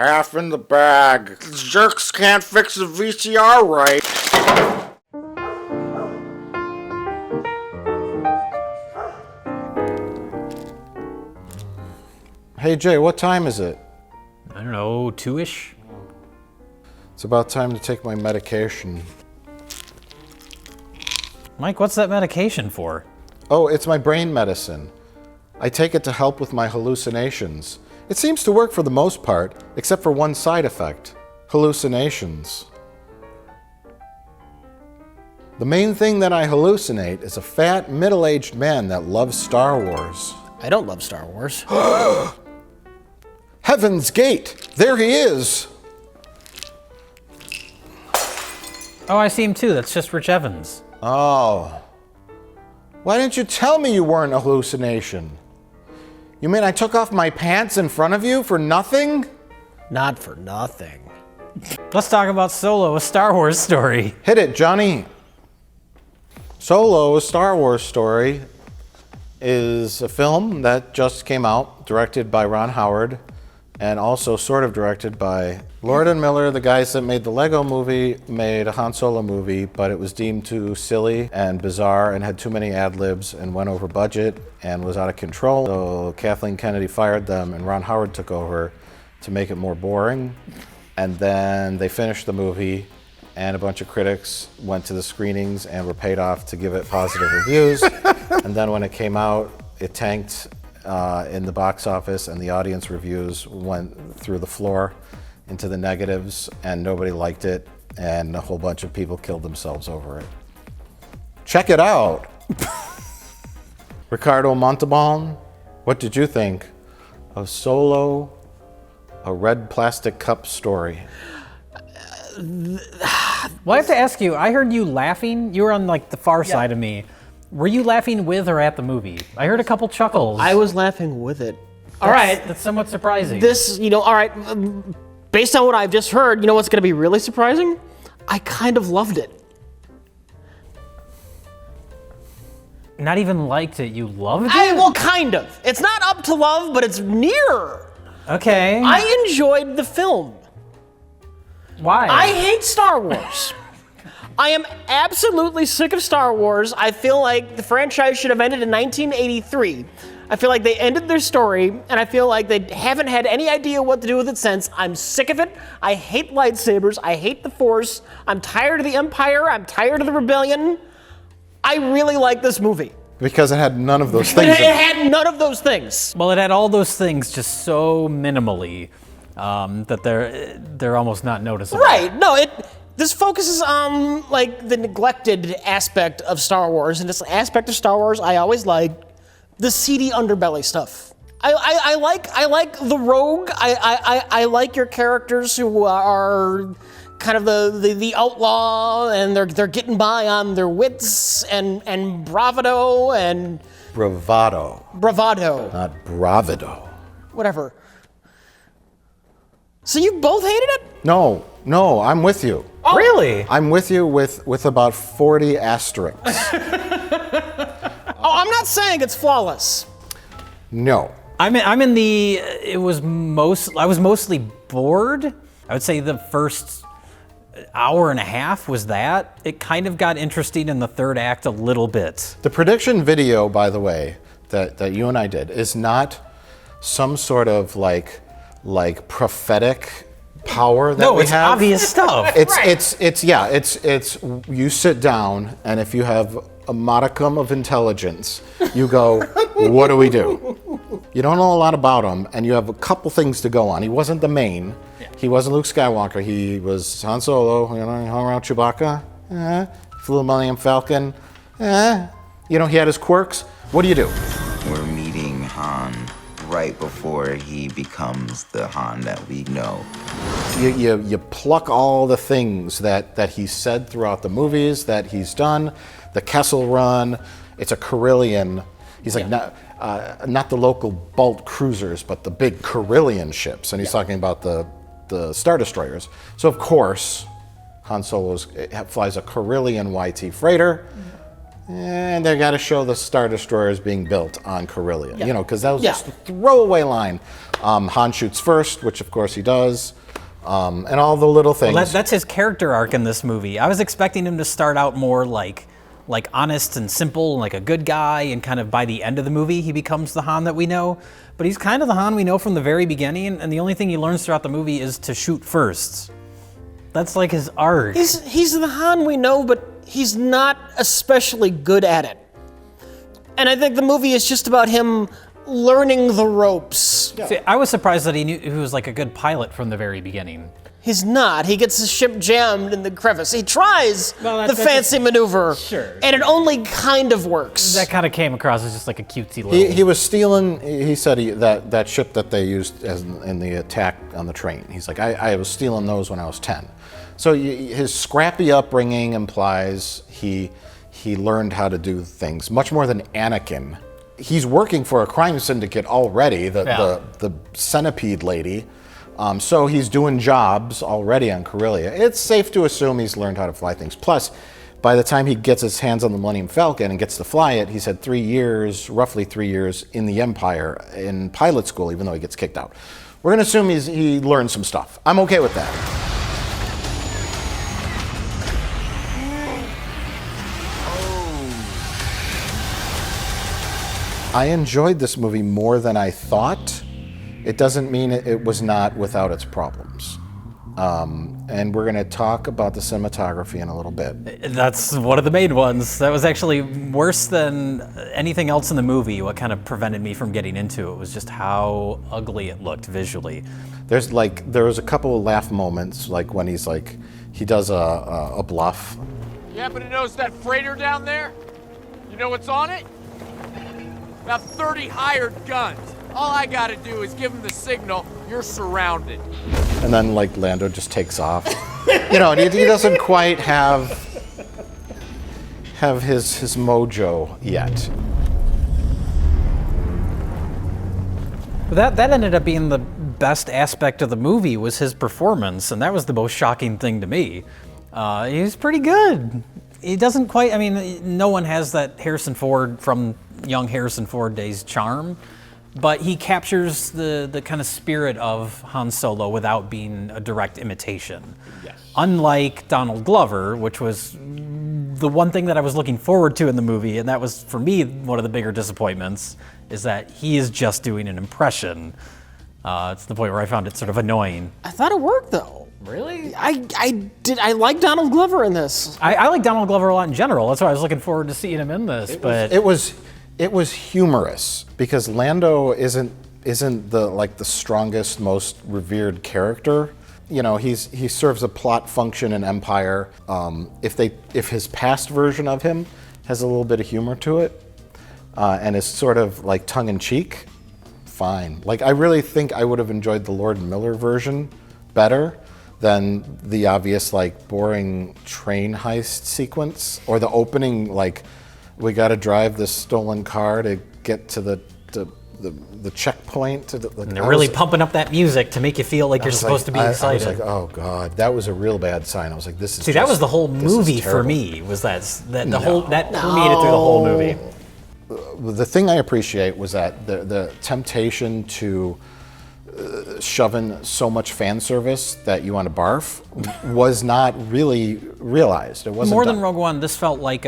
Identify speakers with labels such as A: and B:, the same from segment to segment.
A: Half in the bag. These jerks can't fix the VCR right.
B: Hey Jay, what time is it?
C: I don't know, 2-ish?
B: It's about time to take my medication.
C: Mike, what's that medication for?
B: Oh, it's my brain medicine. I take it to help with my hallucinations. It seems to work for the most part, except for one side effect: hallucinations. The main thing that I hallucinate is a fat, middle-aged man that loves Star Wars.
D: I don't love Star Wars.
B: Heaven's Gate! There he is!
C: Oh, I see him too. That's just Rich Evans.
B: Oh. Why didn't you tell me you weren't a hallucination? You mean I took off my pants in front of you for nothing?
D: Not for nothing.
C: Let's talk about Solo, a Star Wars story.
B: Hit it, Johnny. Solo, a Star Wars story, is a film that just came out, directed by Ron Howard, and also sort of directed by Lord and Miller, the guys that made the Lego movie, made a Han Solo movie, but it was deemed too silly and bizarre and had too many ad-libs and went over budget and was out of control. So Kathleen Kennedy fired them and Ron Howard took over to make it more boring. And then they finished the movie and a bunch of critics went to the screenings and were paid off to give it positive reviews. And then when it came out, it tanked in the box office, and the audience reviews went through the floor into the negatives, and nobody liked it, and a whole bunch of people killed themselves over it. Check it out. Ricardo Montalban, what did you think of Solo, a red plastic cup story?
C: Well, I have to ask you, I heard you laughing. You were on like the far side of me. Were you laughing with or at the movie? I heard a couple chuckles.
D: I was laughing with it. All right.
C: That's somewhat surprising.
D: This, all right, based on what I've just heard, you know what's going to be really surprising? I kind of loved it.
C: Not even liked it, you loved it?
D: Well, kind of. It's not up to love, but it's near.
C: Okay.
D: I enjoyed the film.
C: Why?
D: I hate Star Wars. I am absolutely sick of Star Wars. I feel like the franchise should have ended in 1983. I feel like they ended their story, and I feel like they haven't had any idea what to do with it since. I'm sick of it. I hate lightsabers. I hate the Force. I'm tired of the Empire. I'm tired of the Rebellion. I really like this movie.
B: Because it had none of those things.
D: It had none of those things.
C: Well, it had all those things just so minimally that they're almost not noticeable.
D: Right. No, this focuses on like the neglected aspect of Star Wars, and this aspect of Star Wars I always liked, the seedy underbelly stuff. I like the rogue. I like your characters who are kind of the outlaw, and they're getting by on their wits and bravado and
B: Bravado. Not bravado.
D: Whatever. So you both hated it?
B: No, I'm with you.
C: Oh. Really?
B: I'm with you with about 40 asterisks.
D: Oh, I'm not saying it's flawless.
B: No.
C: I was mostly bored. I would say the first hour and a half was that. It kind of got interesting in the third act a little bit.
B: The prediction video, by the way, that you and I did is not some sort of like prophetic power that we have.
C: No, it's obvious stuff.
B: It's you sit down, and if you have a modicum of intelligence, you go, what do we do? You don't know a lot about him, and you have a couple things to go on. He wasn't the main. Yeah. He wasn't Luke Skywalker. He was Han Solo. He hung around Chewbacca. Flew a Millennium Falcon. He had his quirks. What do you do?
E: We're meeting Han right before he becomes the Han that we know.
B: You pluck all the things that he's said throughout the movies that he's done. The Kessel run, it's a Carillion. He's like, not the local Bolt cruisers, but the big Carillion ships. And he's talking about the Star Destroyers. So of course, Han Solo flies a Carillion YT freighter. And they got to show the Star Destroyers being built on Carillion, because that was just a throwaway line. Han shoots first, which of course he does, and all the little things.
C: Well, that's his character arc in this movie. I was expecting him to start out more like honest and simple, like a good guy, and kind of by the end of the movie he becomes the Han that we know. But he's kind of the Han we know from the very beginning, and the only thing he learns throughout the movie is to shoot first. That's like his arc.
D: He's the Han we know, but he's not especially good at it. And I think the movie is just about him learning the ropes.
C: See, I was surprised that he was like a good pilot from the very beginning.
D: He's not. He gets his ship jammed in the crevice. He tries the fancy maneuver, and it only kind of works.
C: That kind of came across as just like a cutesy little...
B: He was stealing, he said that ship that they used in the attack on the train. He's like, I was stealing those when I was 10. So his scrappy upbringing implies he learned how to do things much more than Anakin. He's working for a crime syndicate already, the centipede lady. So he's doing jobs already on Corellia. It's safe to assume he's learned how to fly things. Plus, by the time he gets his hands on the Millennium Falcon and gets to fly it, he's had 3 years, roughly 3 years, in the Empire in pilot school, even though he gets kicked out. We're going to assume he learned some stuff. I'm okay with that. I enjoyed this movie more than I thought. It doesn't mean it was not without its problems. And we're going to talk about the cinematography in a little bit.
C: That's one of the main ones. That was actually worse than anything else in the movie. What kind of prevented me from getting into it was just how ugly it looked visually.
B: There was a couple of laugh moments, like when he does a bluff.
F: You happen to notice that freighter down there? You know what's on it? About 30 hired guns. All I gotta do is give them the signal, you're surrounded.
B: And then Lando just takes off. He doesn't quite have his mojo yet.
C: That ended up being the best aspect of the movie, was his performance, and that was the most shocking thing to me. He was pretty good. He doesn't quite, no one has that Harrison Ford from young Harrison Ford days charm, but he captures the kind of spirit of Han Solo without being a direct imitation. Yes. Unlike Donald Glover, which was the one thing that I was looking forward to in the movie, and that was, for me, one of the bigger disappointments, is that he is just doing an impression. It's the point where I found it sort of annoying.
D: I thought it worked, though.
C: Really?
D: I like Donald Glover in this.
C: I like Donald Glover a lot in general. That's why I was looking forward to seeing him in this.
B: It was humorous because Lando isn't the strongest, most revered character. He serves a plot function in Empire. If his past version of him has a little bit of humor to it, and is sort of like tongue in cheek, fine. I really think I would have enjoyed the Lord Miller version better than the obvious boring train heist sequence, or the opening we got to drive this stolen car to get to the checkpoint.
C: And they're really pumping up that music to make you feel like you're supposed to be excited.
B: I was like, oh god, that was a real bad sign. I was like, this is.
C: See, that was the whole movie for me. Was that permeated through the whole movie.
B: The thing I appreciate was that the temptation to shove in so much fan service that you want to barf was not really realized. It wasn't
C: more than Rogue One. This felt like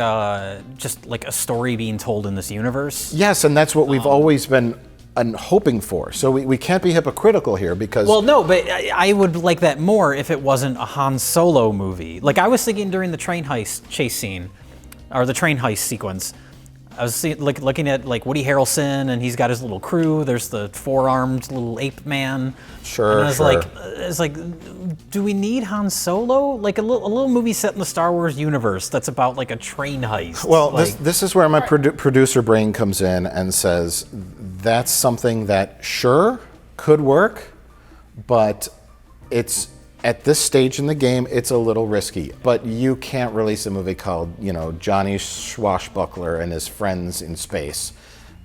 C: just like a story being told in this universe.
B: Yes, and that's what we've always been hoping for. So we can't be hypocritical here because.
C: Well, no, but I would like that more if it wasn't a Han Solo movie. I was thinking during the train heist chase scene, or the train heist sequence. I was looking at Woody Harrelson, and he's got his little crew. There's the four-armed little ape man.
B: Sure.
C: And I was like, do we need Han Solo? A little movie set in the Star Wars universe that's about a train heist.
B: Well, this is where my producer brain comes in and says that's something that sure could work, but it's. At this stage in the game, it's a little risky, but you can't release a movie called, Johnny Swashbuckler and his friends in space,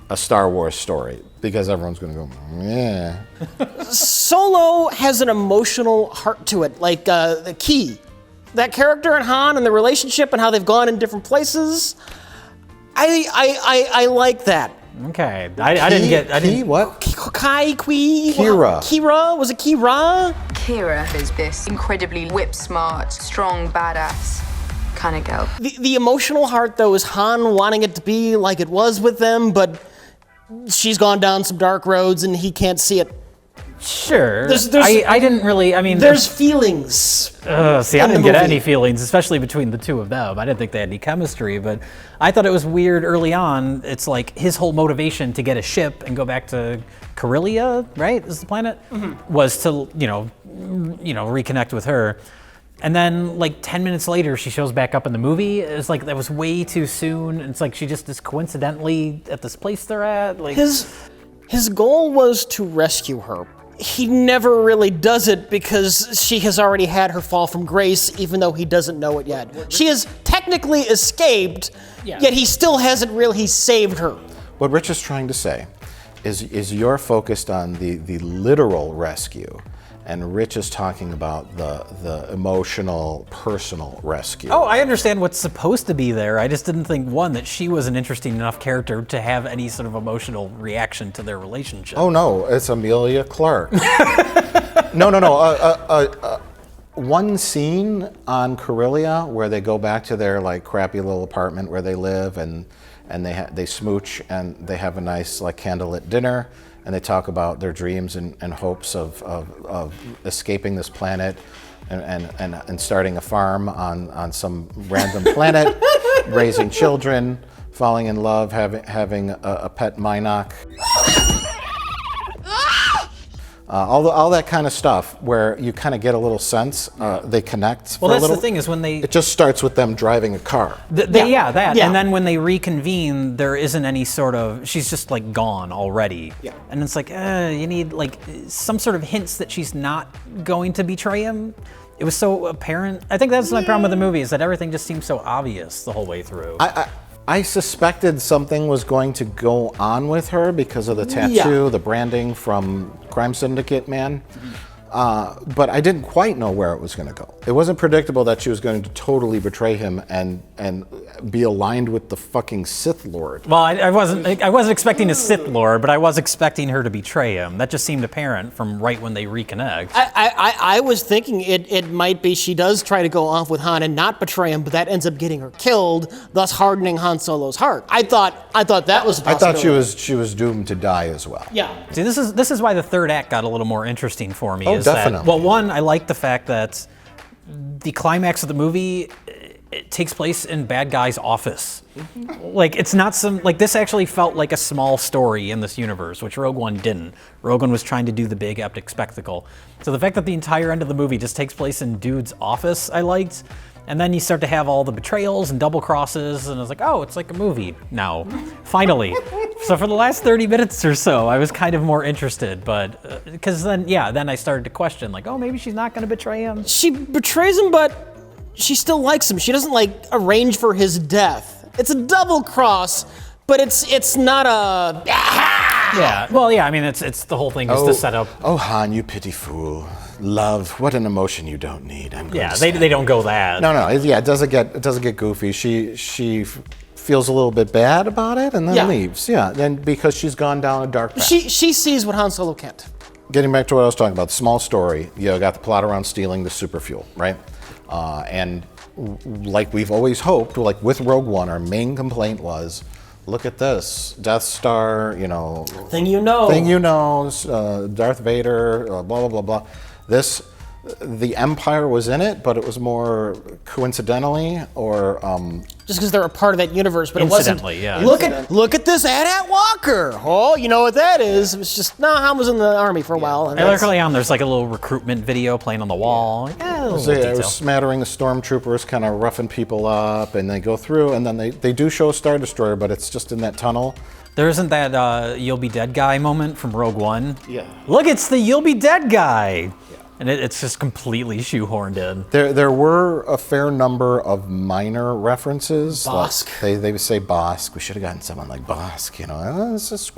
B: a Star Wars story, because everyone's going to go, yeah.
D: Solo has an emotional heart to it, the key. That character and Han and the relationship and how they've gone in different places, I like that.
C: Okay, I didn't get. I didn't.
B: What?
D: Kira. Kira? Was it Kira?
G: Kira is this incredibly whip-smart, strong, badass kind of girl.
D: The emotional heart, though, is Han wanting it to be like it was with them, but she's gone down some dark roads and he can't see it.
C: Sure.
D: There's-
C: I didn't really. I mean,
D: There's feelings.
C: See, I
D: in
C: didn't
D: the
C: get
D: movie.
C: any feelings, especially between the two of them. I didn't think they had any chemistry, but I thought it was weird early on. It's like his whole motivation to get a ship and go back to Corellia, right? Is the planet? Was to reconnect with her. And then, like 10 minutes later, she shows back up in the movie. It's like that was way too soon. It's like she just is coincidentally at this place they're at. Like
D: His goal was to rescue her. He never really does it because she has already had her fall from grace, even though he doesn't know it yet. She has technically escaped, yet he still hasn't really saved her.
B: What Rich is trying to say is you're focused on the literal rescue, and Rich is talking about the emotional, personal rescue.
C: Oh, I understand what's supposed to be there. I just didn't think, one, that she was an interesting enough character to have any sort of emotional reaction to their relationship.
B: Oh no, it's Amelia Clark. No. One scene on Corellia where they go back to their like crappy little apartment where they live, and they smooch and they have a nice like candlelit dinner, and they talk about their dreams and hopes of escaping this planet and starting a farm on some random planet, raising children, falling in love, having a pet Minoc. All that kind of stuff where you kind of get a little sense, they connect.
C: Well,
B: for a
C: that's
B: little.
C: the thing is when they...
B: It just starts with them driving a car.
C: that.
D: Yeah.
C: And then when they reconvene, there isn't any sort of... She's just like gone already.
D: Yeah.
C: And it's like, you need like some sort of hints that she's not going to betray him. It was so apparent. I think that's my problem with the movie, is that everything just seems so obvious the whole way through.
B: I suspected something was going to go on with her because of the tattoo, the branding from Crime Syndicate Man. But I didn't quite know where it was going to go. It wasn't predictable that she was going to totally betray him and be aligned with the fucking Sith Lord.
C: Well, I wasn't expecting a Sith Lord, but I was expecting her to betray him. That just seemed apparent from right when they reconnect.
D: I was thinking it might be she does try to go off with Han and not betray him, but that ends up getting her killed, thus hardening Han Solo's heart. I thought that was a
B: I thought
D: possibility.
B: she was doomed to die as well.
D: Yeah.
C: See, this is why the third act got a little more interesting for me.
B: Oh,
C: is that-
B: definitely.
C: well, one, I like the fact that the climax of the movie, it takes place in bad guy's office. Like, it's not some, like, this actually felt like a small story in this universe, which Rogue One didn't. Rogue One was trying to do the big epic spectacle. So the fact that the entire end of the movie just takes place in dude's office, I liked. And then you start to have all the betrayals and double crosses, and I was like, oh, it's like a movie now, finally. So for the last 30 minutes or so, I was kind of more interested, but, because then I started to question, like, oh, maybe she's not going to betray him.
D: She betrays him, but she still likes him. She doesn't like arrange for his death. It's a double cross, but it's not a...
C: Yeah, well, yeah, I mean, it's the whole thing is to set up.
B: Oh, Han, you pity fool. Love, what an emotion you don't need. I'm going
C: Yeah,
B: to
C: they don't go that.
B: No, it doesn't get goofy. She feels a little bit bad about it and then leaves. Yeah, then because she's gone down a dark path.
D: She sees what Han Solo can't.
B: Getting back to what I was talking about, small story. You got the plot around stealing the super fuel, right? And like we've always hoped, like with Rogue One, our main complaint was, look at this, Death Star,
D: Thing you know.
B: Darth Vader, blah, blah, blah, blah. The Empire was in it, but it was more coincidentally or...
D: Just because they're a part of that universe, but it wasn't.
C: Incidentally, yeah.
D: Look at this AT-AT Walker. Oh, you know what that is? It was just, no, Han was in the army for a while. And
C: I like early on, there's like a little recruitment video playing on the wall. Yeah, a little
B: So, yeah, it
C: detail.
B: was smattering the stormtroopers, kind of roughing people up, and they go through, and then they do show a Star Destroyer, but it's just in that tunnel.
C: There isn't that "You'll Be Dead" guy moment from Rogue One.
B: Yeah.
C: Look, it's the "You'll Be Dead" guy, and it's just completely shoehorned in.
B: There were a fair number of minor references.
D: Bosk.
B: Like they would say Bosk. We should have gotten someone like Bosk, It's just,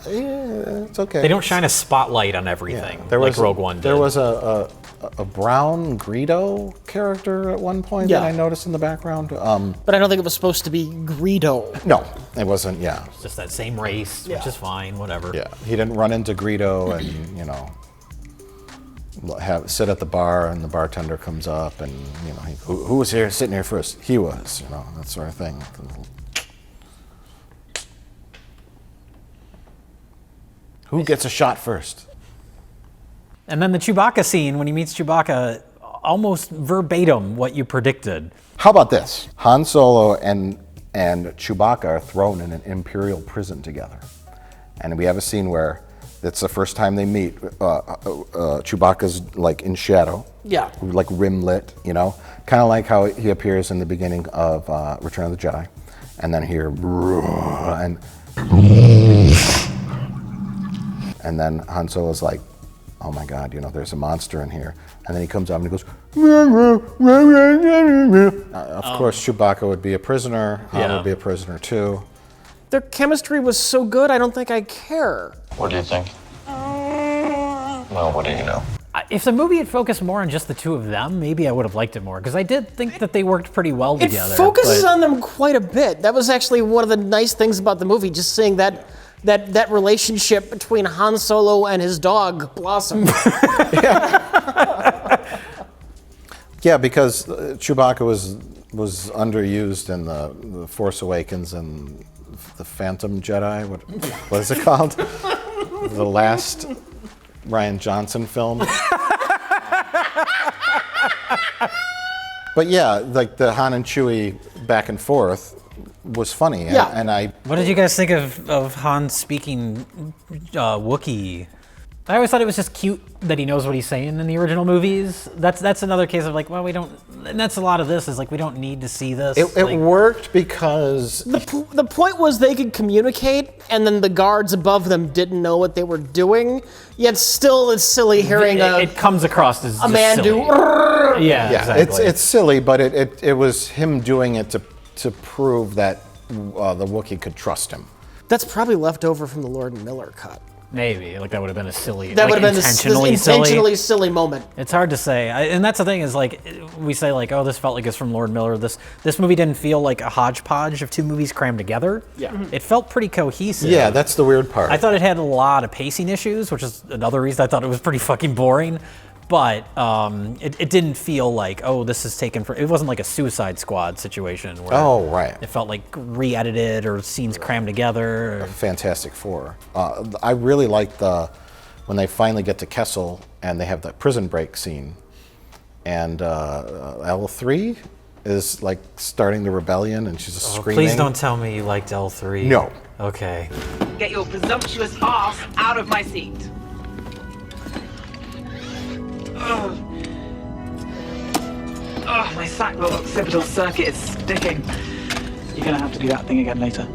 B: yeah, it's okay.
C: They don't shine a spotlight on everything
B: There
C: like
B: was
C: Rogue One did.
B: There was a a brown Greedo character at one point
D: Yeah.
B: that I noticed in the background.
D: But I don't think it was supposed to be Greedo.
B: No, it wasn't. Yeah,
C: It's just that same race, which is fine, whatever.
B: yeah. He didn't run into Greedo and sit at the bar and the bartender comes up and who was here sitting here first? He was. That sort of thing. Who gets a shot first?
C: And then the Chewbacca scene, when he meets Chewbacca, almost verbatim what you predicted.
B: How about this? Han Solo and Chewbacca are thrown in an Imperial prison together. And we have a scene where it's the first time they meet. Chewbacca's like in shadow.
D: Yeah.
B: Like rim lit, kind of like how he appears in the beginning of Return of the Jedi. And then here, and then Han Solo's like, oh my God, there's a monster in here. And then he comes up and he goes, of course, Chewbacca would be a prisoner. Han would be a prisoner too.
D: Their chemistry was so good, I don't think I care.
H: What do you think? Well, what do you know?
C: If the movie had focused more on just the two of them, maybe I would have liked it more, because I did think that they worked pretty well together.
D: It focuses on them quite a bit. That was actually one of the nice things about the movie, just seeing that relationship between Han Solo and his dog blossom.
B: Yeah, because Chewbacca was underused in the Force Awakens and the Phantom Jedi. What is it called? The last Rian Johnson film. But yeah, like the Han and Chewie back and forth was funny.
D: Yeah.
B: And I.
C: What did you guys think of Han speaking Wookiee? I always thought it was just cute that he knows what he's saying in the original movies. That's another case of like, well, we don't, and that's a lot of this is like, we don't need to see this.
B: It worked because
D: The point was they could communicate, and then the guards above them didn't know what they were doing. Yet still, it's silly hearing
C: it comes across as
D: a
C: just
D: man
C: silly.
D: do.
C: Yeah,
B: yeah,
C: exactly.
B: it's silly, but it was him doing it to prove that the Wookiee could trust him.
D: That's probably left over from the Lord and Miller cut.
C: Maybe like that would have been a silly.
D: That
C: like,
D: would have been this intentionally silly moment.
C: It's hard to say, and that's the thing is like we say like, oh, this felt like it's from Lord Miller. This movie didn't feel like a hodgepodge of two movies crammed together.
D: Yeah,
C: it felt pretty cohesive.
B: Yeah, that's the weird part.
C: I thought it had a lot of pacing issues, which is another reason I thought it was pretty fucking boring. But it didn't feel like, oh, this is taken from. It wasn't like a Suicide Squad situation where
B: right.
C: it felt like re-edited or scenes crammed together.
B: Fantastic Four. I really liked when they finally get to Kessel and they have the prison break scene, and L3 is like starting the rebellion and she's screaming.
C: Please don't tell me you liked L3.
B: No.
C: Okay.
I: Get your presumptuous ass out of my seat. Oh, my sacral occipital circuit is sticking.
H: You're gonna have to do that thing again later.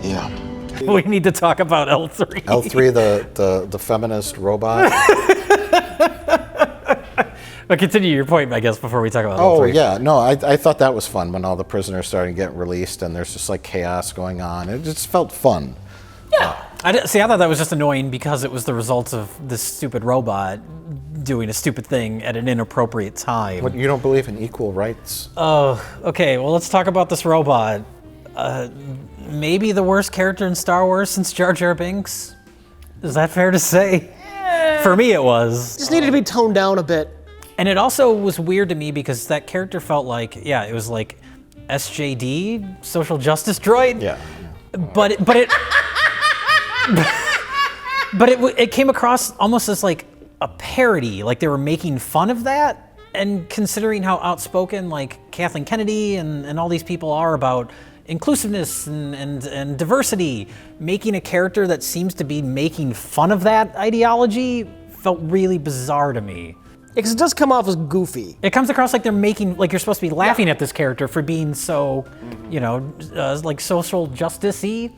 B: Yeah.
C: We need to talk about L3.
B: L3, the feminist robot.
C: But continue your point, I guess, before we talk about
B: Oh
C: L3.
B: yeah, no, I thought that was fun when all the prisoners started getting released and there's just like chaos going on. It just felt fun.
C: Yeah. I thought that was just annoying because it was the result of this stupid robot doing a stupid thing at an inappropriate time.
B: What, you don't believe in equal rights?
C: Oh, okay. Well, let's talk about this robot. Maybe the worst character in Star Wars since Jar Jar Binks. Is that fair to say? For me, it was.
D: Just needed to be toned down a bit.
C: And it also was weird to me because that character felt like, yeah, it was like SJD, social justice droid.
B: Yeah.
C: But it came across almost as like a parody, like they were making fun of that. And considering how outspoken like Kathleen Kennedy and all these people are about inclusiveness and diversity, making a character that seems to be making fun of that ideology felt really bizarre to me.
D: Because it does come off as goofy.
C: It comes across like they're making, like you're supposed to be laughing at this character for being so, like social justice-y.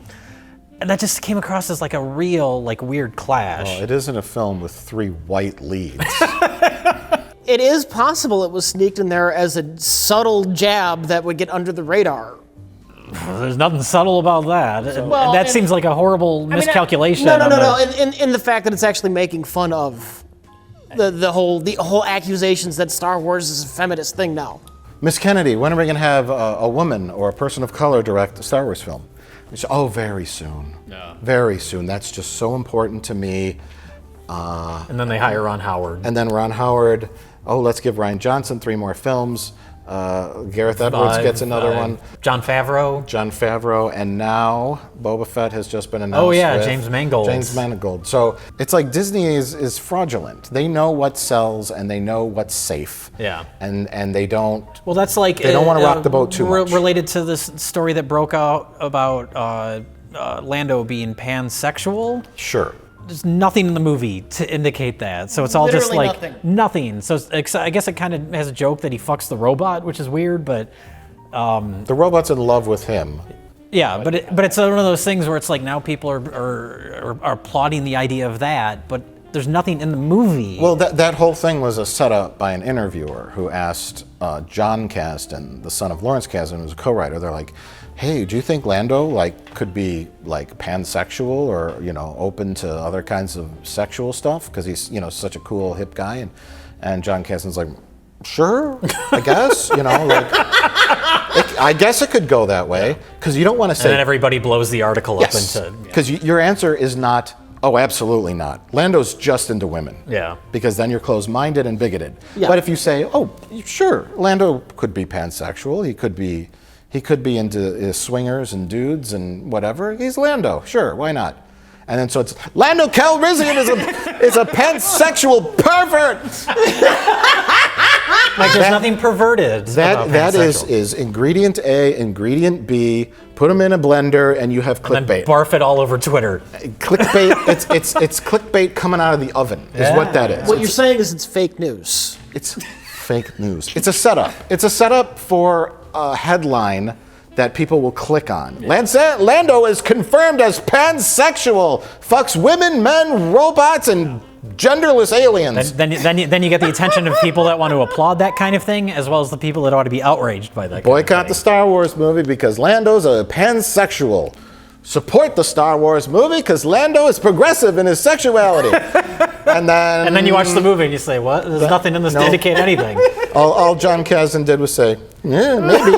C: And that just came across as like a real, like weird clash.
B: Well, it isn't a film with 3 white leads.
D: It is possible it was sneaked in there as a subtle jab that would get under the radar.
C: There's nothing subtle about that.
D: Well,
C: that seems like a horrible miscalculation.
D: No. In the fact that it's actually making fun of the whole accusations that Star Wars is a feminist thing now.
B: Miss Kennedy, when are we going to have a woman or a person of color direct a Star Wars film? Very soon.
C: Yeah.
B: Very soon. That's just so important to me.
C: And then they hire Ron Howard.
B: And then Ron Howard, let's give Rian Johnson 3 more films. Gareth Edwards gets another one.
C: Jon Favreau.
B: And now Boba Fett has just been announced.
C: Oh yeah,
B: with
C: James Mangold.
B: James Mangold. So it's like Disney is fraudulent. They know what sells and they know what's safe.
C: Yeah.
B: And they don't.
C: Well, that's like
B: they don't want to rock the boat too much.
C: Related to this story that broke out about Lando being pansexual.
B: Sure.
C: There's nothing in the movie to indicate that, so it's all
D: Literally
C: just like nothing. So I guess it kind of has a joke that he fucks the robot, which is weird, but
B: the robot's in love with him.
C: Yeah, but it's one of those things where it's like now people are plotting the idea of that, but there's nothing in the movie.
B: Well, that whole thing was a setup by an interviewer who asked John Kasdan, the son of Lawrence Kasdan, who's a co-writer. They're like, "Hey, do you think Lando could be pansexual or open to other kinds of sexual stuff because he's such a cool hip guy?" And John Kasdan's like, "Sure, I guess I guess it could go that way because you don't want to say."
C: And then everybody blows the article up into
B: because your answer is not. Oh, absolutely not. Lando's just into women.
C: Yeah.
B: Because then you're closed-minded and bigoted.
D: Yeah.
B: But if you say, "Oh, sure, Lando could be pansexual. He could be into swingers and dudes and whatever. He's Lando. Sure, why not?" And then so it's Lando Calrissian is a pansexual pervert.
C: Like there's nothing perverted.
B: That is ingredient A, ingredient B. Put them in a blender, and you have clickbait.
C: And then barf it all over Twitter.
B: Clickbait. it's clickbait coming out of the oven. Is what that is.
D: What you're saying is it's fake news.
B: It's fake news. It's a setup. It's a setup for a headline that people will click on. Yeah. Lando is confirmed as pansexual. Fucks women, men, robots, and genderless aliens.
C: Then you get the attention of people that want to applaud that kind of thing, as well as the people that ought to be outraged by that.
B: Boycott the Star Wars movie because Lando's a pansexual. Support the Star Wars movie because Lando is progressive in his sexuality. And then
C: you watch the movie and you say, "What? There's nothing in this to indicate anything."
B: All John Kasdan did was say, "Yeah, maybe.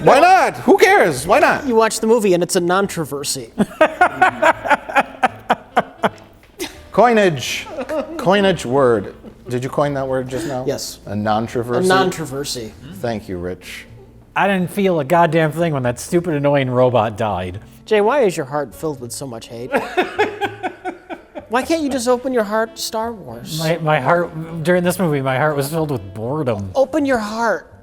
B: Why not? Who cares? Why not?"
D: You watch the movie and it's a non-traversy.
B: Coinage word. Did you coin that word just now?
D: Yes.
B: A non-traversy?
D: A non-traversy.
B: Thank you, Rich.
C: I didn't feel a goddamn thing when that stupid, annoying robot died.
D: Jay, why is your heart filled with so much hate? Why can't you just open your heart to Star Wars?
C: My heart, during this movie, my heart was filled with boredom.
D: Open your heart.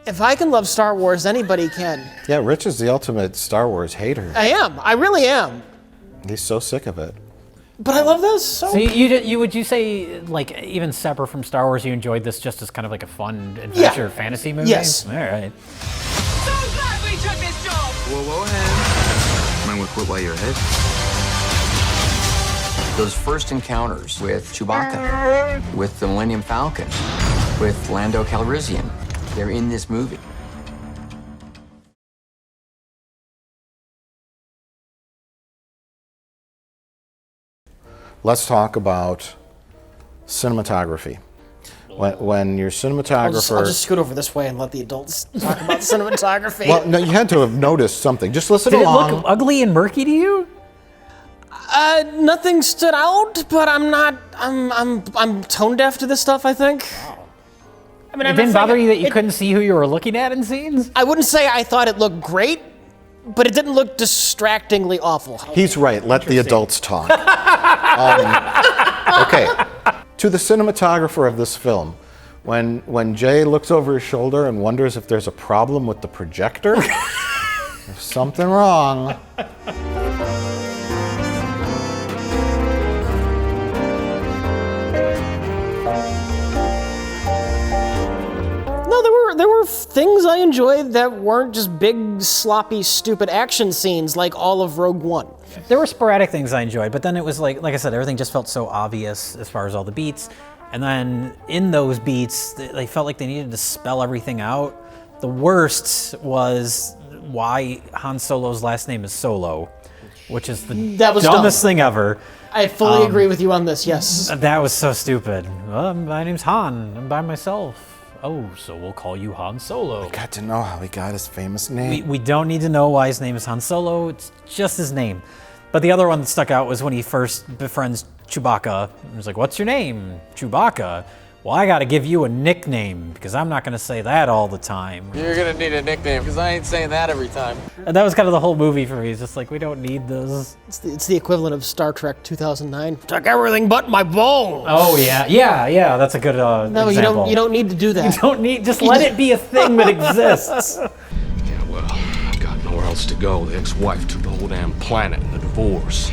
D: If I can love Star Wars, anybody can.
B: Yeah, Rich is the ultimate Star Wars hater.
D: I am. I really am.
B: He's so sick of it.
D: But I love this so.
C: So would you say, like, even separate from Star Wars, you enjoyed this just as kind of like a fun adventure fantasy movie?
D: Yes.
C: All right.
I: So glad we took this job!
E: Whoa, hand. Mind we quit while you're ahead?
J: Those first encounters with Chewbacca, with the Millennium Falcon, with Lando Calrissian, they're in this movie.
B: Let's talk about cinematography. When your cinematographer...
D: I'll just scoot over this way and let the adults talk about cinematography.
B: Well, no, you had to have noticed something. Just listen
C: Did
B: along.
C: it look ugly and murky to you?
D: Nothing stood out, but I'm tone deaf to this stuff, I think. I mean,
C: It didn't bother you that you couldn't see who you were looking at in scenes?
D: I wouldn't say I thought it looked great, but it didn't look distractingly awful.
B: He's right. Let the adults talk. Okay. To the cinematographer of this film, when Jay looks over his shoulder and wonders if there's a problem with the projector, there's something wrong.
D: No, there were things I enjoyed that weren't just big, sloppy, stupid action scenes like all of Rogue One.
C: There were sporadic things I enjoyed, but then it was like I said, everything just felt so obvious as far as all the beats. And then in those beats, they felt like they needed to spell everything out. The worst was why Han Solo's last name is Solo, which is the dumbest thing ever.
D: I fully agree with you on this, yes.
C: That was so stupid. My name's Han. I'm by myself. Oh, so we'll call you Han Solo.
B: Got to know how he got his famous name.
C: We don't need to know why his name is Han Solo. It's just his name. But the other one that stuck out was when he first befriends Chewbacca. He was like, what's your name? Chewbacca. Well, I gotta give you a nickname because I'm not gonna say that all the time.
F: You're gonna need a nickname, because I ain't saying that every time.
C: And that was kind of the whole movie for me. It's just like, we don't need this.
D: It's the equivalent of Star Trek 2009. Took everything but my bones.
C: Oh, yeah, that's a good
D: No,
C: example.
D: you don't need to do that.
C: You don't need, just let it be a thing that exists.
K: Yeah, well, I've got nowhere else to go. The ex-wife took the whole damn planet in the divorce.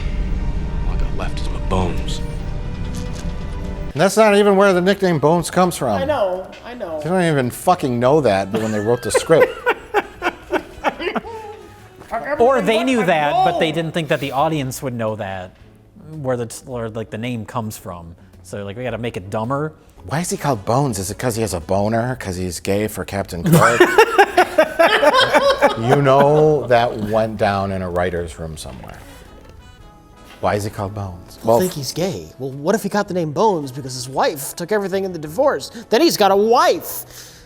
K: All I got left is my bones.
B: And that's not even where the nickname Bones comes from.
D: I know.
B: They don't even fucking know that when they wrote the script.
C: Or they knew that, but they didn't think that the audience would know that, where the name comes from. So like, we gotta make it dumber.
B: Why is he called Bones? Is it because he has a boner? Because he's gay for Captain Kirk? You know that went down in a writer's room somewhere. Why is he called Bones?
D: I think he's gay. Well, what if he got the name Bones because his wife took everything in the divorce? Then he's got a wife.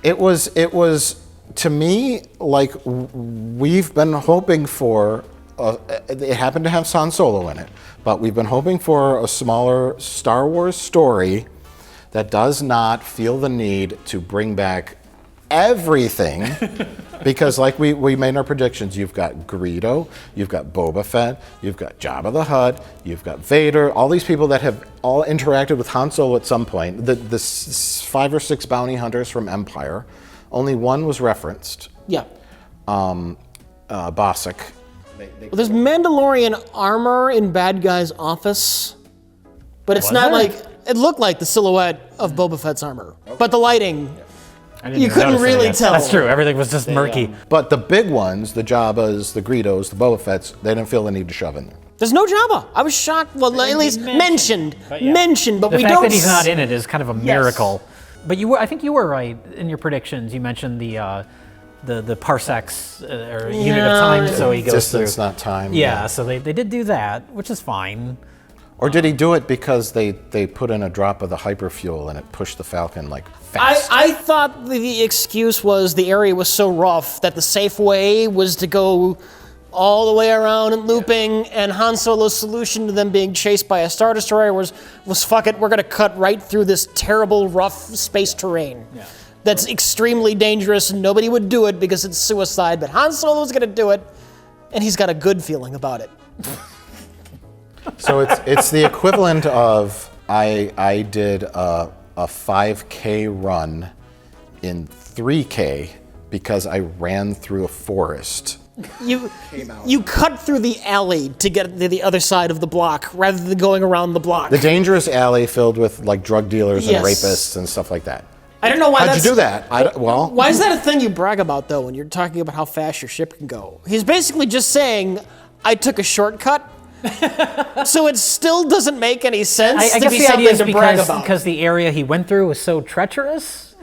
B: It was to me like we've been hoping for. It happened to have Han Solo in it, but we've been hoping for a smaller Star Wars story that does not feel the need to bring back everything. Because like we made in our predictions, you've got Greedo, you've got Boba Fett, you've got Jabba the Hutt, you've got Vader, all these people that have all interacted with Han Solo at some point. The 5 or 6 bounty hunters from Empire, only one was referenced.
D: Yeah.
B: Bossk.
D: Well, there's Mandalorian armor in Bad Guy's office, but it's not like, it looked like the silhouette of Boba Fett's armor. But the lighting, you couldn't really tell.
C: That's true, everything was just murky.
B: But the big ones, the Jabbas, the Greedos, the Boba Fetts, they didn't feel the need to shove in there.
D: There's no Jabba. I was shocked. Well, at least mentioned, but we don't.
C: The fact that he's not in it is kind of a miracle. But I think you were right in your predictions. You mentioned the parsecs or unit of time, so he goes
B: Distance,
C: through.
B: not time.
C: Yeah, so they did do that, which is fine.
B: Or did he do it because they put in a drop of the hyperfuel and it pushed the Falcon like fast?
D: I thought the excuse was the area was so rough that the safe way was to go all the way around and looping, and Han Solo's solution to them being chased by a Star Destroyer was fuck it, we're gonna cut right through this terrible rough space terrain. Yeah. That's extremely dangerous and nobody would do it because it's suicide, but Han Solo's gonna do it, and he's got a good feeling about it.
B: So it's the equivalent of I did a 5K run in 3K because I ran through a forest.
D: You cut through the alley to get to the other side of the block rather than going around the block.
B: The dangerous alley filled with like drug dealers and
D: Yes.
B: rapists and stuff like that.
D: I don't know why
B: How'd you do that?
D: Why is that a thing you brag about, though, when you're talking about how fast your ship can go? He's basically just saying, I took a shortcut, so it still doesn't make any sense
C: I
D: to
C: guess
D: be
C: the idea is
D: something to brag about.
C: because the area he went through was so treacherous.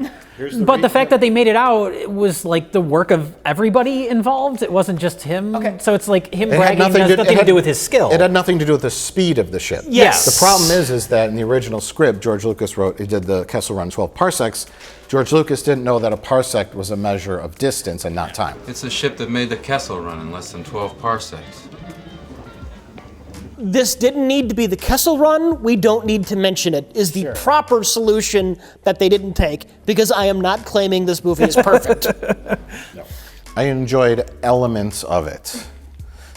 C: But the fact that they made it out, it was like the work of everybody involved. It wasn't just him. Okay. So it's like him bragging has nothing to do with his skill.
B: It had nothing to do with the speed of the ship.
C: Yes.
B: The problem is that in the original script, George Lucas wrote, he did the Kessel Run 12 parsecs. George Lucas didn't know that a parsec was a measure of distance and not time.
L: It's a ship that made the Kessel Run in less than 12 parsecs.
D: This didn't need to be the Kessel Run. We don't need to mention it. Is the proper solution that they didn't take, because I am not claiming this movie is perfect.
B: No. I enjoyed elements of it.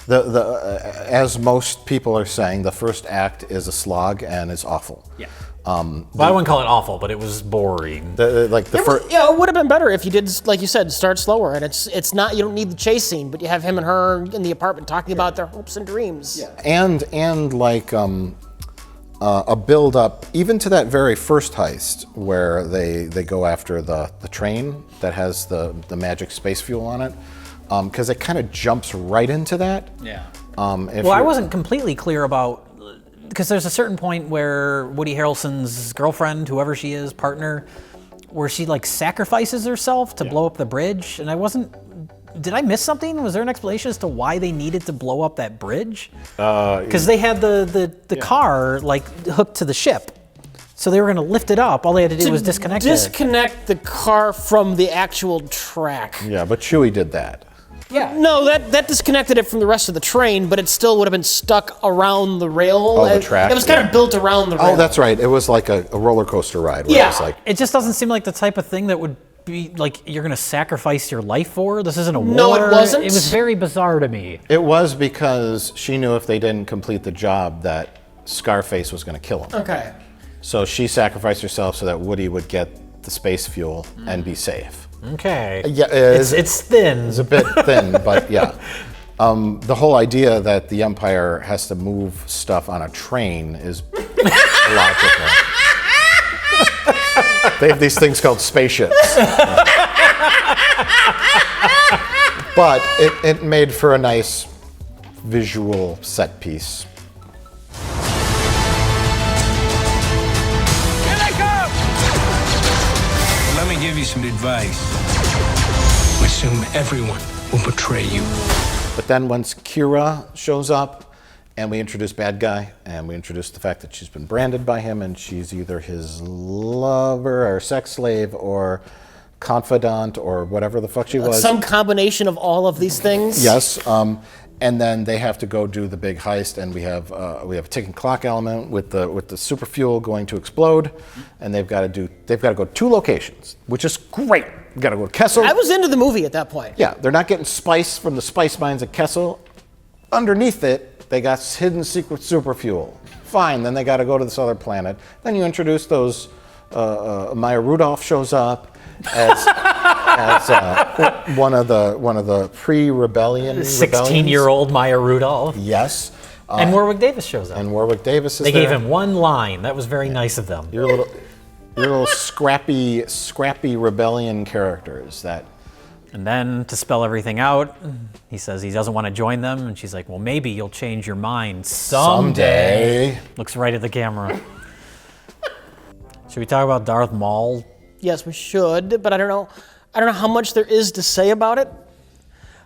B: As most people are saying, the first act is a slog and is awful.
C: Yeah. Well, I wouldn't call it awful, but it was boring.
D: It would have been better if you did, like you said, start slower. And it's not, you don't need the chase scene, but you have him and her in the apartment talking about their hopes and dreams.
B: Yeah. And like a build up even to that very first heist where they go after the train that has the magic space fuel on it, because it kind of jumps right into that.
C: Yeah. I wasn't completely clear about, because there's a certain point where Woody Harrelson's girlfriend, whoever she is, partner, where she like sacrifices herself to blow up the bridge, and I wasn't Did I miss something? Was there an explanation as to why they needed to blow up that bridge? Because they had the car like hooked to the ship. So they were going to lift it up. All they had to do was disconnect it.
D: Disconnect the car from the actual track.
B: Yeah, but Chewie did that.
D: Yeah. No, that disconnected it from the rest of the train, but it still would have been stuck around the rail.
B: Oh, the track.
D: It was kind of built around the rail.
B: Oh, that's right. It was like a roller coaster ride. Where
D: Yeah.
B: It was like,
C: It just doesn't seem like the type of thing that would be like you're going to sacrifice your life for. This isn't a war.
D: No, it wasn't.
C: It was very bizarre to me.
B: it was because she knew if they didn't complete the job that Scarface was going to kill him.
D: Okay.
B: So she sacrificed herself so that Woody would get the space fuel and be safe.
C: Okay.
B: Yeah,
C: It's thin.
B: It's a bit thin, but yeah. The whole idea that the Empire has to move stuff on a train is illogical. They have these things called spaceships. But it made for a nice visual set piece.
F: Here they come!
M: Let me give you some advice. Assume everyone will betray you.
B: But then once Kira shows up, and we introduce bad guy, and we introduce the fact that she's been branded by him, and she's either his lover or sex slave or confidant or whatever the fuck she was.
D: Some combination of all of these things.
B: Yes. And then they have to go do the big heist, and we have a ticking clock element with the super fuel going to explode, and they've got to go 2 locations, which is great. We've got to go to Kessel.
D: I was into the movie at that point.
B: Yeah, they're not getting spice from the spice mines at Kessel. Underneath it, they got hidden secret super fuel. Fine, then they got to go to this other planet. Then you introduce those. Maya Rudolph shows up as one of the pre-rebellion.
C: 16-year-old Maya Rudolph.
B: Yes.
C: And Warwick Davis shows up.
B: And Warwick Davis is
C: They
B: there.
C: gave him one line. That was very nice of them.
B: Your little scrappy rebellion characters that.
C: And then to spell everything out, he says he doesn't want to join them, and she's like, "Well, maybe you'll change your mind someday." Looks right at the camera. Should we talk about Darth Maul?
D: Yes, we should, but I don't know how much there is to say about it.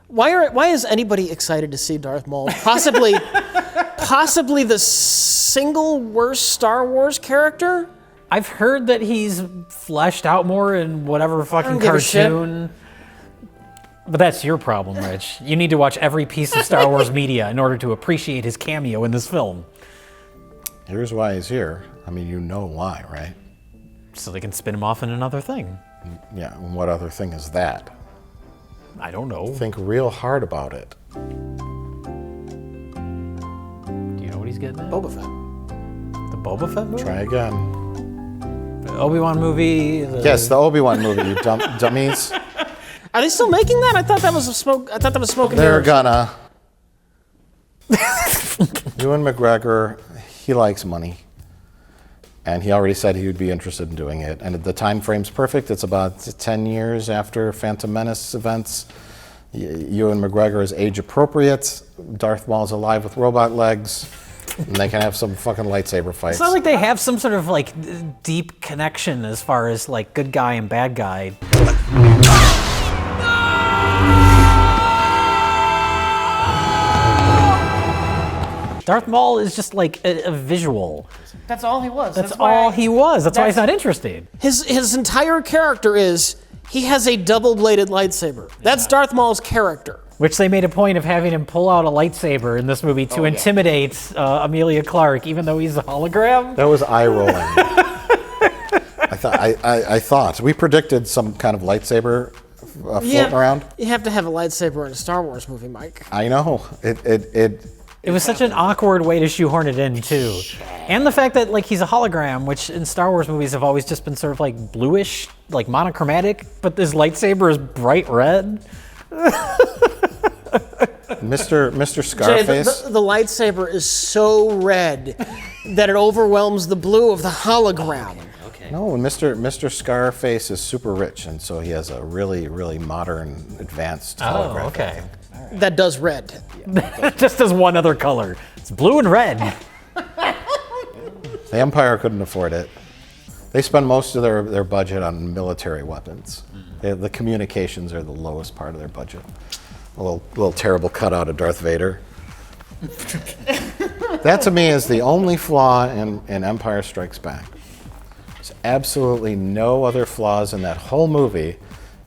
D: Why is anybody excited to see Darth Maul? Possibly the single worst Star Wars character?
C: I've heard that he's fleshed out more in whatever fucking
D: give a shit.
C: cartoon. But that's your problem, Rich. You need to watch every piece of Star Wars media in order to appreciate his cameo in this film.
B: Here's why he's here. I mean, you know why, right?
C: So they can spin him off in another thing.
B: Yeah, and what other thing is that?
C: I don't know.
B: Think real hard about it.
C: Do you know what he's getting at?
D: Boba Fett.
C: The Boba Fett movie?
B: Try again.
C: The Obi-Wan movie?
B: Yes, the Obi-Wan movie, you dummies.
D: Are they still making that? I thought that was smoking.
B: They're gonna. Ewan McGregor, he likes money. And he already said he would be interested in doing it. And the time frame's perfect. It's about 10 years after Phantom Menace events. Ewan McGregor is age appropriate. Darth Maul's alive with robot legs. And they can have some fucking lightsaber fights.
C: It's not like they have some sort of like deep connection as far as like good guy and bad guy. Darth Maul is just like a visual.
D: That's all he was.
C: That's all he was. That's why he's not interested.
D: His entire character is he has a double-bladed lightsaber. That's Darth Maul's character.
C: Which they made a point of having him pull out a lightsaber in this movie to intimidate Amelia Clarke, even though he's a hologram.
B: That was eye rolling. I thought we predicted some kind of lightsaber floating around.
D: You have to have a lightsaber in a Star Wars movie, Mike.
B: I know
C: It was such an awkward way to shoehorn it in too, and the fact that like he's a hologram, which in Star Wars movies have always just been sort of like bluish, like monochromatic, but this lightsaber is bright red.
B: Mr. Scarface.
D: Jay, the lightsaber is so red that it overwhelms the blue of the hologram.
B: No, Mr. Scarface is super rich, and so he has a really, really modern, advanced holographic.
C: Oh, okay.
D: That does red.
C: Just does one other color. It's blue and red.
B: The Empire couldn't afford it. They spend most of their budget on military weapons. The communications are the lowest part of their budget. A little terrible cutout of Darth Vader. That to me is the only flaw in Empire Strikes Back. There's absolutely no other flaws in that whole movie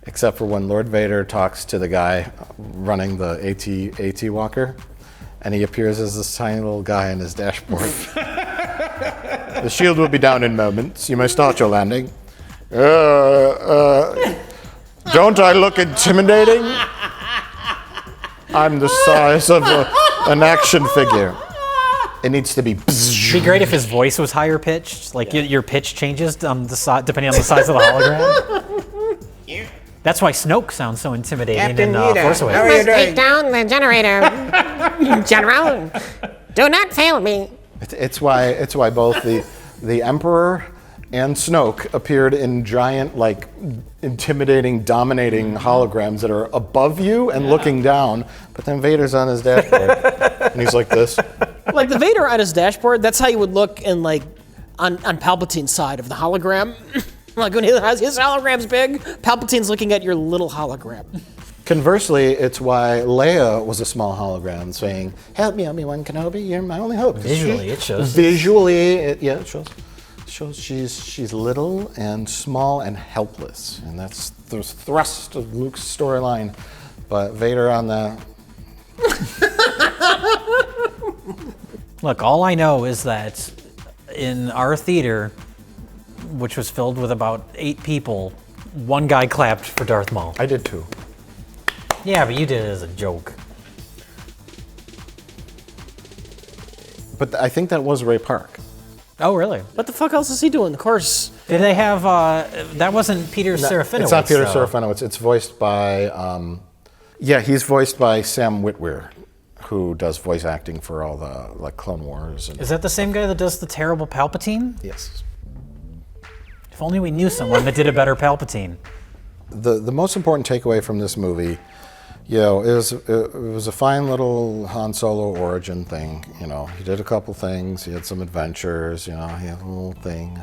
B: except for when Lord Vader talks to the guy running the AT walker, and he appears as this tiny little guy in his dashboard. The shield will be down in moments. You may start your landing. Don't I look intimidating? I'm the size of an action figure. It needs to be.
C: It'd be great if his voice was higher pitched. Like your pitch changes depending on the size of the hologram. That's why Snoke sounds so intimidating in Force Awakens.
N: Take down the generator, General. Do not fail me.
B: It's why both the Emperor and Snoke appeared in giant, like, intimidating, dominating holograms that are above you and looking down, but then Vader's on his dashboard, and he's like this.
D: Like the Vader on his dashboard, that's how you would look in like on Palpatine's side of the hologram. Like when his hologram's big, Palpatine's looking at your little hologram.
B: Conversely, it's why Leia was a small hologram saying, "Help me, Obi-Wan Kenobi, you're my only hope."
C: Visually, it shows.
B: Visually, it shows. It shows she's little and small and helpless, and that's the thrust of Luke's storyline. But Vader on the...
C: Look, all I know is that in our theater, which was filled with about 8 people, one guy clapped for Darth Maul.
B: I did too.
C: Yeah, but you did it as a joke.
B: But I think that was Ray Park.
C: Oh, really?
D: What the fuck else is he doing? Of course.
C: Did they have, that wasn't Peter Serafinowicz.
B: It's not Peter Serafinowicz. It's voiced by, he's voiced by Sam Witwer, who does voice acting for all the, like, Clone Wars.
C: Is that the same guy that does the terrible Palpatine?
B: Yes.
C: If only we knew someone that did a better Palpatine.
B: The most important takeaway from this movie, it was a fine little Han Solo origin thing. He did a couple things. He had some adventures. He had a little thing.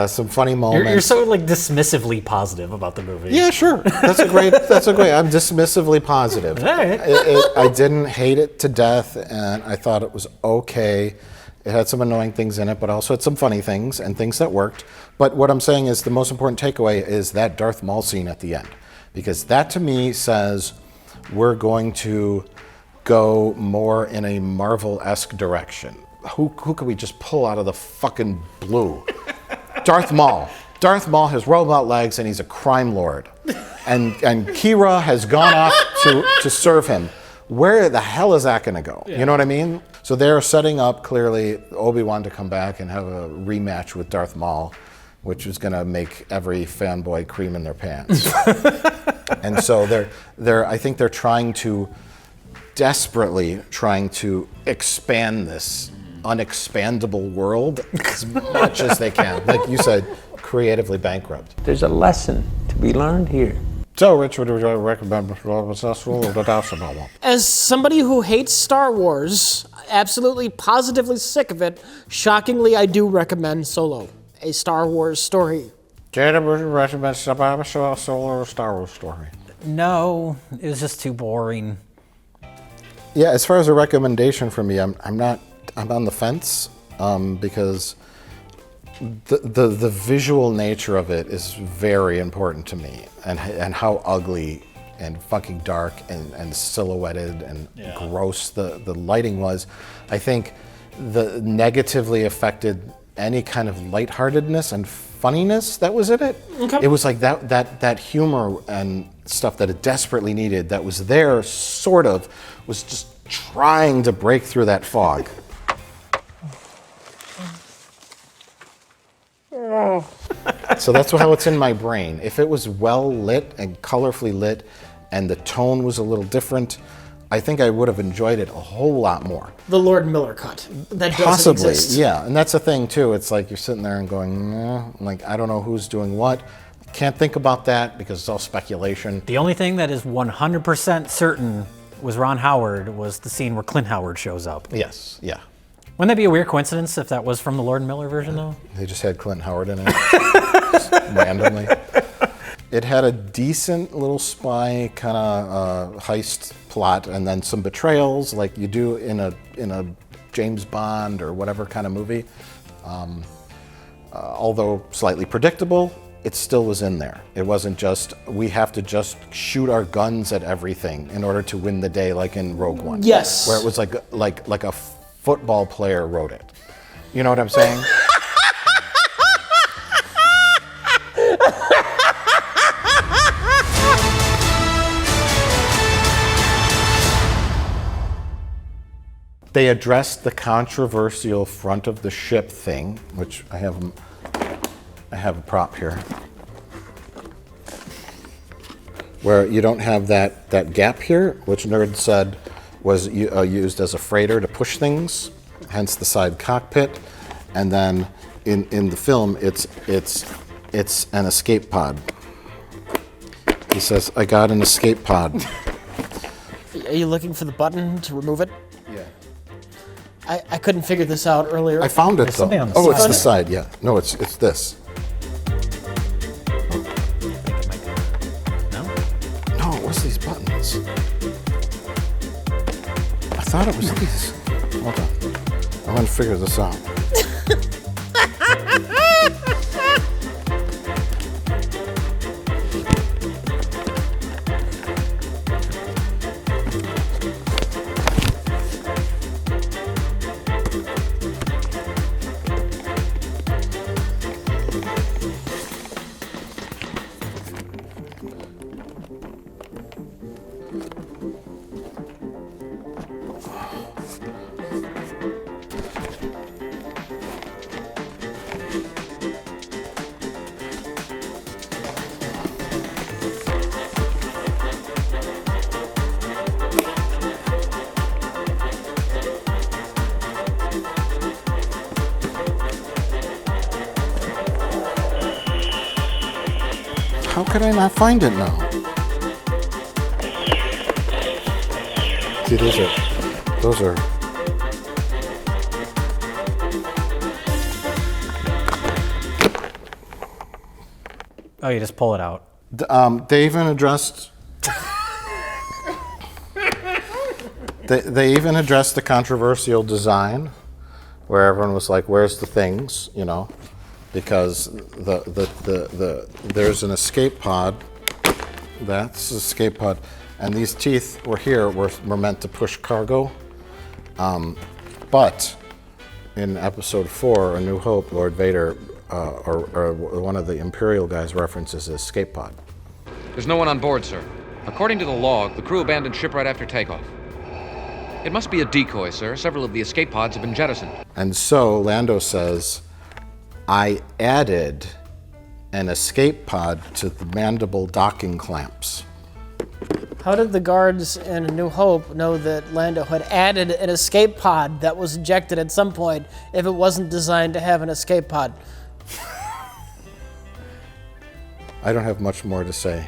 B: Some funny moments.
C: You're so like dismissively positive about the movie.
B: Yeah, sure. That's a great. I'm dismissively positive.
C: All right.
B: I didn't hate it to death, and I thought it was okay. It had some annoying things in it, but also had some funny things and things that worked. But what I'm saying is the most important takeaway is that Darth Maul scene at the end. Because that to me says we're going to go more in a Marvel-esque direction. Who could we just pull out of the fucking blue? Darth Maul. Darth Maul has robot legs and he's a crime lord. And Kira has gone off to serve him. Where the hell is that going to go? You know what I mean? So they're setting up, clearly, Obi-Wan to come back and have a rematch with Darth Maul, which is going to make every fanboy cream in their pants. And so I think they're desperately trying to expand this unexpandable world as much as they can. Like you said, creatively bankrupt.
M: There's a lesson to be learned here.
B: So, Rich, would you recommend
D: As somebody who hates Star Wars, absolutely positively sick of it, shockingly, I do recommend Solo, a Star Wars story.
B: Jada, would you recommend Solo or Star Wars story?
C: No, it was just too boring.
B: Yeah, as far as a recommendation for me, I'm on the fence because the visual nature of it is very important to me, and how ugly and fucking dark and silhouetted and gross the lighting was. I think the negatively affected any kind of lightheartedness and funniness that was in it. Okay. It was like that humor and stuff that it desperately needed that was there, sort of, was just trying to break through that fog. So that's how it's in my brain. If it was well lit and colorfully lit and the tone was a little different, I think I would have enjoyed it a whole lot more.
D: The Lord Miller cut. That doesn't
B: Possibly,
D: exist.
B: yeah. And that's the thing, too. It's like you're sitting there and going, like, I don't know who's doing what. Can't think about that because it's all speculation.
C: The only thing that is 100% certain was Ron Howard was the scene where Clint Howard shows up.
B: Yes, yeah.
C: Wouldn't that be a weird coincidence if that was from the Lord and Miller version, though?
B: They just had Clint Howard in it, just randomly. It had a decent little spy kind of heist plot, and then some betrayals, like you do in a James Bond or whatever kind of movie. Although slightly predictable, it still was in there. It wasn't just, we have to just shoot our guns at everything in order to win the day, like in Rogue One.
D: Yes.
B: Where it was like a football player wrote it. You know what I'm saying? They addressed the controversial front of the ship thing, which I have a prop here, where you don't have that gap here, which Nerd said was used as a freighter to push things, hence the side cockpit. And then in the film, it's an escape pod. He says, "I got an escape pod."
D: Are you looking for the button to remove it?
B: Yeah.
D: I couldn't figure this out earlier.
B: I found it though. Oh, it's the side. Yeah. No, it's this. No, it was these buttons. I thought it was these. Hold on. I'm gonna figure this out. How could I not find it now? See, those are.
C: Oh, you just pull it out.
B: They even addressed. They even addressed the controversial design, where everyone was like, "Where's the things?" You know, because there's an escape pod. That's the escape pod, and these teeth were meant to push cargo. But in Episode 4, A New Hope, Lord Vader or one of the Imperial guys references the escape pod.
O: There's no one on board, sir. According to the log, the crew abandoned ship right after takeoff. It must be a decoy, sir. Several of the escape pods have been jettisoned.
B: And so Lando says, I added an escape pod to the mandible docking clamps.
D: How did the guards in A New Hope know that Lando had added an escape pod that was ejected at some point if it wasn't designed to have an escape pod?
B: I don't have much more to say.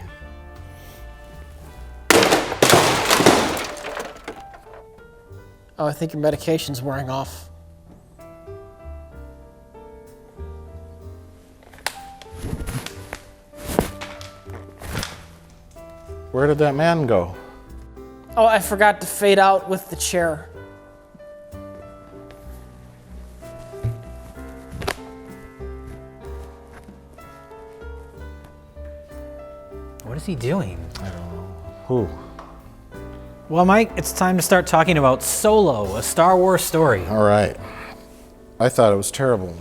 D: Oh, I think your medication's wearing off.
B: Where did that man go?
D: Oh, I forgot to fade out with the chair.
C: What is he doing?
B: I don't know. Who?
C: Well, Mike, it's time to start talking about Solo, a Star Wars story.
B: All right. I thought it was terrible.